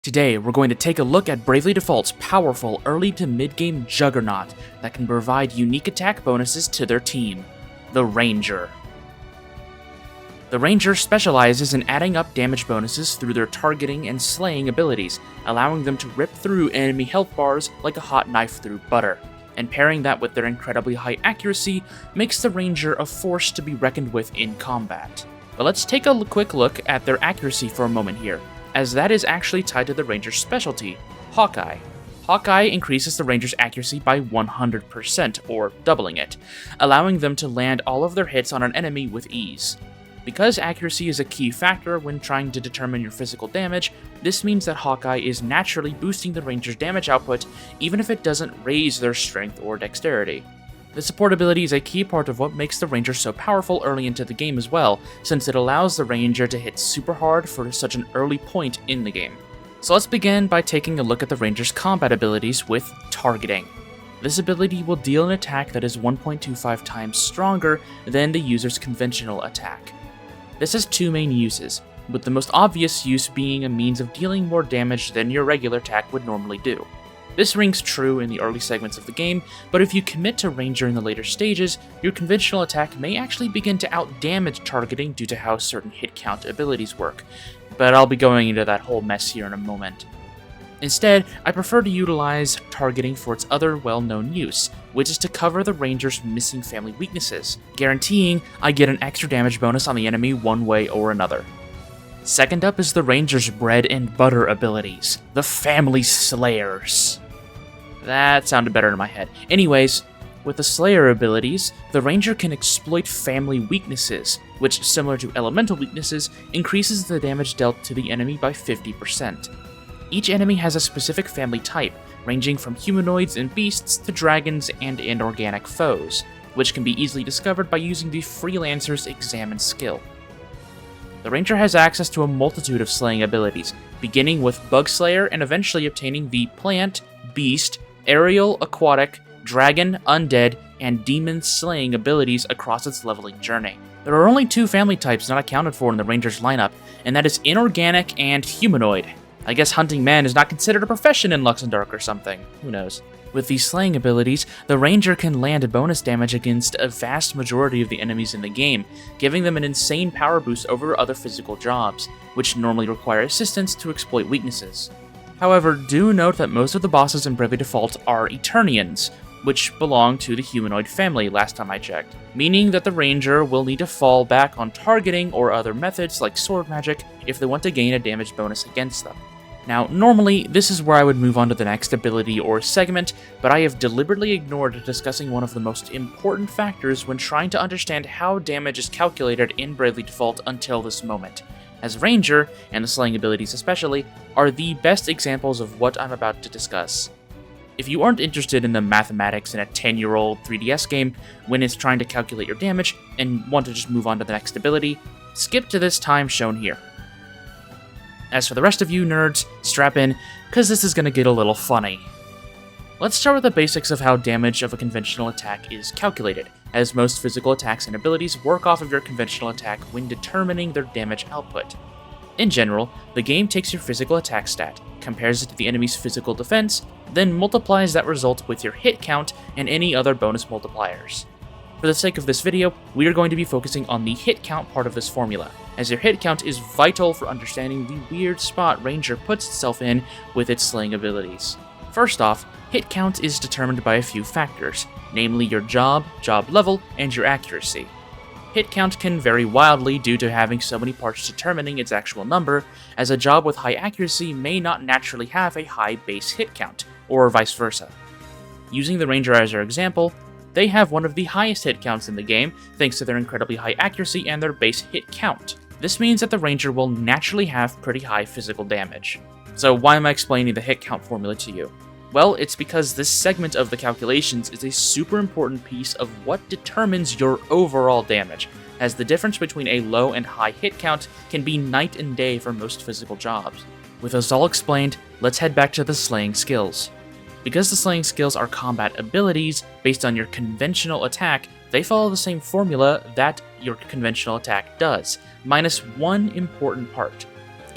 Today, we're going to take a look at Bravely Default's powerful early to mid-game juggernaut that can provide unique attack bonuses to their team, the Ranger. The Ranger specializes in adding up damage bonuses through their targeting and slaying abilities, allowing them to rip through enemy health bars like a hot knife through butter. And pairing that with their incredibly high accuracy makes the Ranger a force to be reckoned with in combat. But let's take a quick look at their accuracy for a moment here, as that is actually tied to the Ranger's specialty, Hawkeye. Hawkeye increases the Ranger's accuracy by 100%, or doubling it, allowing them to land all of their hits on an enemy with ease. Because accuracy is a key factor when trying to determine your physical damage, this means that Hawkeye is naturally boosting the Ranger's damage output even if it doesn't raise their strength or dexterity. The support ability is a key part of what makes the Ranger so powerful early into the game as well, since it allows the Ranger to hit super hard for such an early point in the game. So let's begin by taking a look at the Ranger's combat abilities with targeting. This ability will deal an attack that is 1.25 times stronger than the user's conventional attack. This has two main uses, with the most obvious use being a means of dealing more damage than your regular attack would normally do. This rings true in the early segments of the game, but if you commit to Ranger in the later stages, your conventional attack may actually begin to outdamage targeting due to how certain hit count abilities work, but I'll be going into that whole mess here in a moment. Instead, I prefer to utilize targeting for its other well-known use, which is to cover the Ranger's missing family weaknesses, guaranteeing I get an extra damage bonus on the enemy one way or another. Second up is the Ranger's bread and butter abilities, the Family Slayers. That sounded better in my head. Anyways, with the Slayer abilities, the Ranger can exploit family weaknesses, which, similar to elemental weaknesses, increases the damage dealt to the enemy by 50%. Each enemy has a specific family type, ranging from humanoids and beasts to dragons and inorganic foes, which can be easily discovered by using the Freelancer's Examine skill. The Ranger has access to a multitude of slaying abilities, beginning with Bug Slayer and eventually obtaining the Plant, Beast, Aerial, Aquatic, Dragon, Undead, and Demon slaying abilities across its leveling journey. There are only two family types not accounted for in the Ranger's lineup, and that is Inorganic and Humanoid. I guess hunting men is not considered a profession in Luxembourg or something, who knows. With these slaying abilities, the Ranger can land bonus damage against a vast majority of the enemies in the game, giving them an insane power boost over other physical jobs, which normally require assistance to exploit weaknesses. However, do note that most of the bosses in Bravely Default are Eternians, which belong to the humanoid family last time I checked, meaning that the Ranger will need to fall back on targeting or other methods like sword magic if they want to gain a damage bonus against them. Now, normally, this is where I would move on to the next ability or segment, but I have deliberately ignored discussing one of the most important factors when trying to understand how damage is calculated in Bravely Default until this moment, as Ranger, and the slaying abilities especially, are the best examples of what I'm about to discuss. If you aren't interested in the mathematics in a 10-year-old 3DS game when it's trying to calculate your damage and want to just move on to the next ability, skip to this time shown here. As for the rest of you nerds, strap in, cause this is gonna get a little funny. Let's start with the basics of how damage of a conventional attack is calculated, as most physical attacks and abilities work off of your conventional attack when determining their damage output. In general, the game takes your physical attack stat, compares it to the enemy's physical defense, then multiplies that result with your hit count and any other bonus multipliers. For the sake of this video, we are going to be focusing on the hit count part of this formula, as your hit count is vital for understanding the weird spot Ranger puts itself in with its slaying abilities. First off, hit count is determined by a few factors, namely your job level, and your accuracy. Hit count can vary wildly due to having so many parts determining its actual number, as a job with high accuracy may not naturally have a high base hit count, or vice versa. Using the Ranger as our example, they have one of the highest hit counts in the game, thanks to their incredibly high accuracy and their base hit count. This means that the Ranger will naturally have pretty high physical damage. So why am I explaining the hit count formula to you? Well, it's because this segment of the calculations is a super important piece of what determines your overall damage, as the difference between a low and high hit count can be night and day for most physical jobs. With us all explained, let's head back to the slaying skills. Because the slaying skills are combat abilities based on your conventional attack, they follow the same formula that your conventional attack does, minus one important part.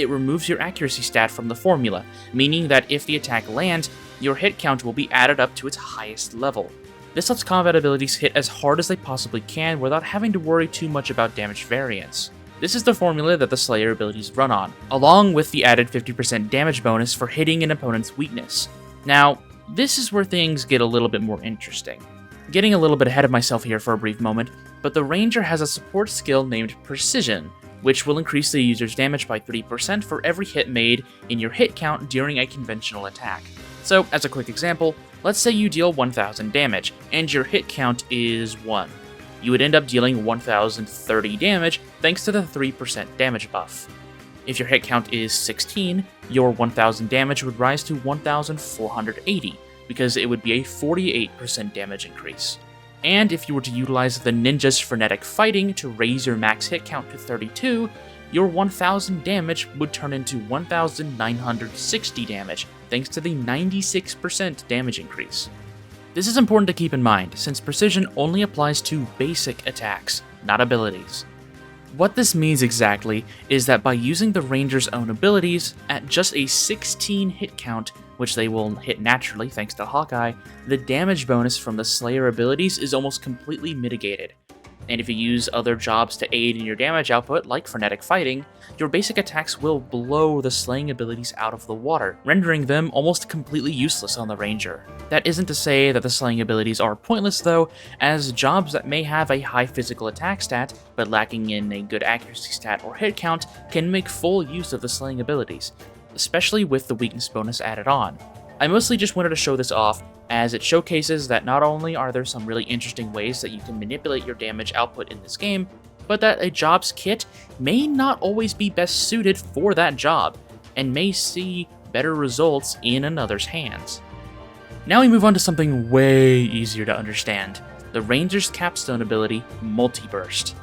it removes your accuracy stat from the formula, meaning that if the attack lands, your hit count will be added up to its highest level. This lets combat abilities hit as hard as they possibly can without having to worry too much about damage variance. This is the formula that the Slayer abilities run on, along with the added 50% damage bonus for hitting an opponent's weakness. Now, this is where things get a little bit more interesting. Getting a little bit ahead of myself here for a brief moment, but the Ranger has a support skill named Precision, which will increase the user's damage by 3% for every hit made in your hit count during a conventional attack. So, as a quick example, let's say you deal 1000 damage, and your hit count is 1. You would end up dealing 1030 damage thanks to the 3% damage buff. If your hit count is 16, your 1000 damage would rise to 1480, because it would be a 48% damage increase. And if you were to utilize the Ninja's Frenetic Fighting to raise your max hit count to 32, your 1000 damage would turn into 1960 damage, thanks to the 96% damage increase. This is important to keep in mind, since Precision only applies to basic attacks, not abilities. What this means exactly is that by using the Ranger's own abilities, at just a 16 hit count, which they will hit naturally thanks to Hawkeye, the damage bonus from the Slayer abilities is almost completely mitigated. And if you use other jobs to aid in your damage output, like Frenetic Fighting, your basic attacks will blow the slaying abilities out of the water, rendering them almost completely useless on the Ranger. That isn't to say that the slaying abilities are pointless though, as jobs that may have a high physical attack stat, but lacking in a good accuracy stat or hit count, can make full use of the slaying abilities, especially with the weakness bonus added on. I mostly just wanted to show this off, as it showcases that not only are there some really interesting ways that you can manipulate your damage output in this game, but that a job's kit may not always be best suited for that job, and may see better results in another's hands. Now we move on to something way easier to understand, the Ranger's capstone ability, Multi-Burst.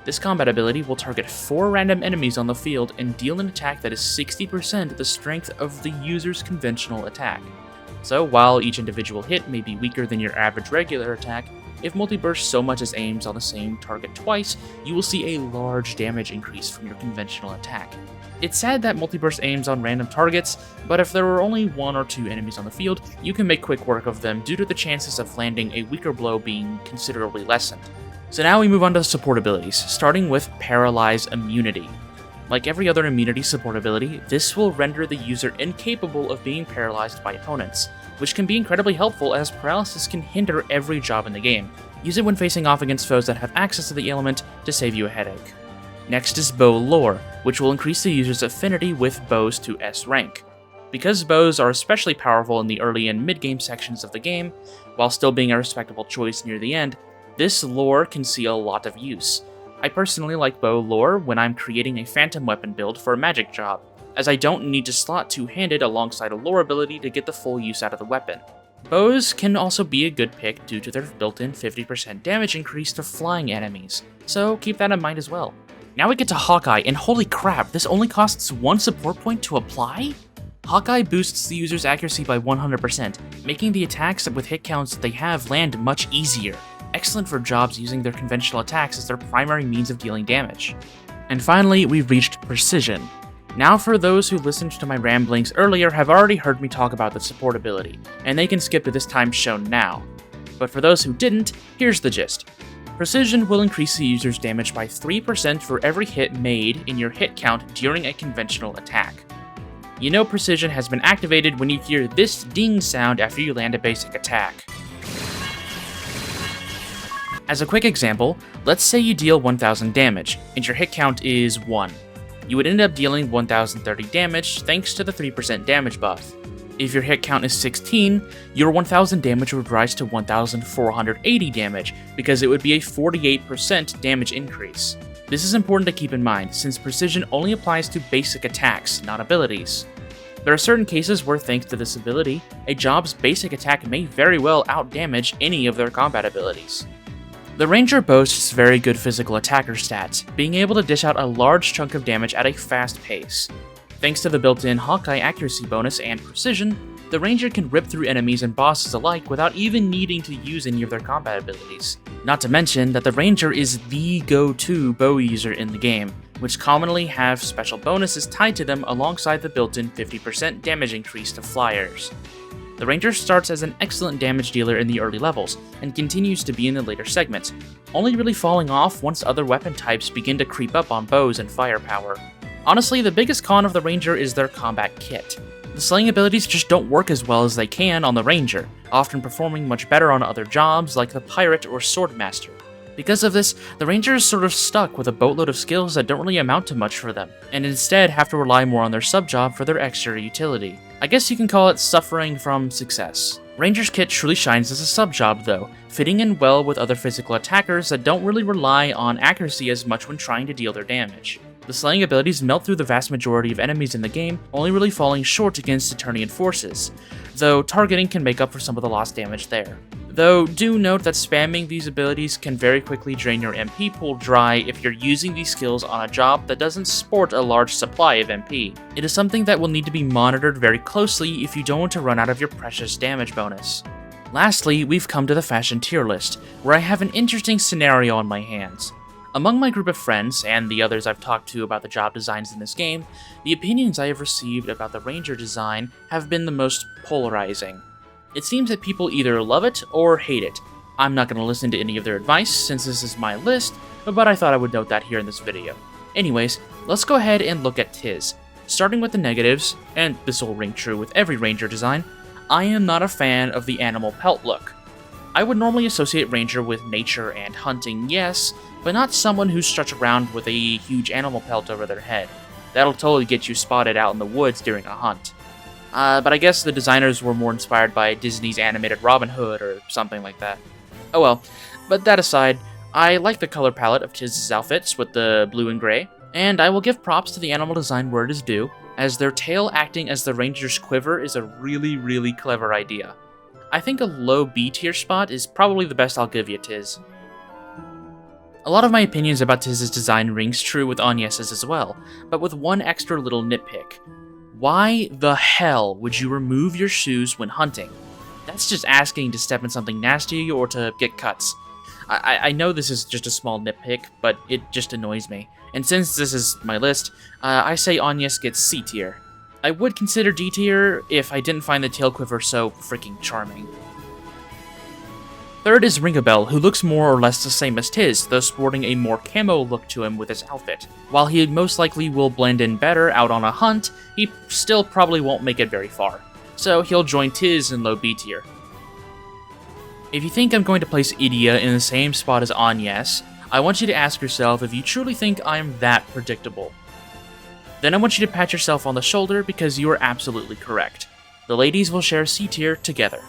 This combat ability will target 4 random enemies on the field and deal an attack that is 60% the strength of the user's conventional attack. So while each individual hit may be weaker than your average regular attack, if Multi-Burst so much as aims on the same target twice, you will see a large damage increase from your conventional attack. It's sad that Multi-Burst aims on random targets, but if there are only 1 or 2 enemies on the field, you can make quick work of them due to the chances of landing a weaker blow being considerably lessened. So now we move on to the support abilities, starting with Paralyze Immunity. Like every other immunity support ability, this will render the user incapable of being paralyzed by opponents, which can be incredibly helpful as paralysis can hinder every job in the game. Use it when facing off against foes that have access to the ailment to save you a headache. Next is Bow Lore, which will increase the user's affinity with bows to S rank. Because bows are especially powerful in the early and mid-game sections of the game, while still being a respectable choice near the end, this lore can see a lot of use. I personally like bow lore when I'm creating a phantom weapon build for a magic job, as I don't need to slot two-handed alongside a lore ability to get the full use out of the weapon. Bows can also be a good pick due to their built-in 50% damage increase to flying enemies, so keep that in mind as well. Now we get to Hawkeye, and holy crap, this only costs 1 support point to apply? Hawkeye boosts the user's accuracy by 100%, making the attacks with hit counts that they have land much easier. Excellent for jobs using their conventional attacks as their primary means of dealing damage. And finally, we've reached Precision. Now for those who listened to my ramblings earlier have already heard me talk about the support ability, and they can skip to this time shown now. But for those who didn't, here's the gist. Precision will increase the user's damage by 3% for every hit made in your hit count during a conventional attack. You know Precision has been activated when you hear this ding sound after you land a basic attack. As a quick example, let's say you deal 1000 damage, and your hit count is 1. You would end up dealing 1030 damage thanks to the 3% damage buff. If your hit count is 16, your 1000 damage would rise to 1480 damage, because it would be a 48% damage increase. This is important to keep in mind, since Precision only applies to basic attacks, not abilities. There are certain cases where, thanks to this ability, a job's basic attack may very well outdamage any of their combat abilities. The Ranger boasts very good physical attacker stats, being able to dish out a large chunk of damage at a fast pace. Thanks to the built-in Hawkeye accuracy bonus and Precision, the Ranger can rip through enemies and bosses alike without even needing to use any of their combat abilities. Not to mention that the Ranger is the go-to bow user in the game, which commonly have special bonuses tied to them alongside the built-in 50% damage increase to flyers. The Ranger starts as an excellent damage dealer in the early levels, and continues to be in the later segments, only really falling off once other weapon types begin to creep up on bows and firepower. Honestly, the biggest con of the Ranger is their combat kit. The slaying abilities just don't work as well as they can on the Ranger, often performing much better on other jobs like the Pirate or Swordmaster. Because of this, the Ranger is sort of stuck with a boatload of skills that don't really amount to much for them, and instead have to rely more on their sub-job for their extra utility. I guess you can call it suffering from success. Ranger's kit truly shines as a sub-job though, fitting in well with other physical attackers that don't really rely on accuracy as much when trying to deal their damage. The slaying abilities melt through the vast majority of enemies in the game, only really falling short against Eternian forces, though targeting can make up for some of the lost damage there. Though, do note that spamming these abilities can very quickly drain your MP pool dry if you're using these skills on a job that doesn't sport a large supply of MP. It is something that will need to be monitored very closely if you don't want to run out of your precious damage bonus. Lastly, we've come to the fashion tier list, where I have an interesting scenario on my hands. Among my group of friends, and the others I've talked to about the job designs in this game, the opinions I have received about the Ranger design have been the most polarizing. It seems that people either love it or hate it. I'm not going to listen to any of their advice since this is my list, but I thought I would note that here in this video. Anyways, let's go ahead and look at Tiz. Starting with the negatives, and this will ring true with every Ranger design, I am not a fan of the animal pelt look. I would normally associate Ranger with nature and hunting, yes, but not someone who's strutting around with a huge animal pelt over their head. That'll totally get you spotted out in the woods during a hunt. But I guess the designers were more inspired by Disney's animated Robin Hood or something like that. Oh well, but that aside, I like the color palette of Tiz's outfits with the blue and gray, and I will give props to the animal design where it is due, as their tail acting as the Ranger's quiver is a really clever idea. I think a low B tier spot is probably the best I'll give you, Tiz. A lot of my opinions about Tiz's design rings true with Agnes's as well, but with one extra little nitpick. Why the hell would you remove your shoes when hunting? That's just asking to step in something nasty or to get cuts. I know this is just a small nitpick, but it just annoys me. And since this is my list, I say Agnes gets C tier. I would consider D tier if I didn't find the tail quiver so freaking charming. Third is Ringabel, who looks more or less the same as Tiz, though sporting a more camo look to him with his outfit. While he most likely will blend in better out on a hunt, he still probably won't make it very far, so he'll join Tiz in low B tier. If you think I'm going to place Idia in the same spot as Agnes, I want you to ask yourself if you truly think I'm that predictable. Then I want you to pat yourself on the shoulder because you are absolutely correct. The ladies will share C tier together.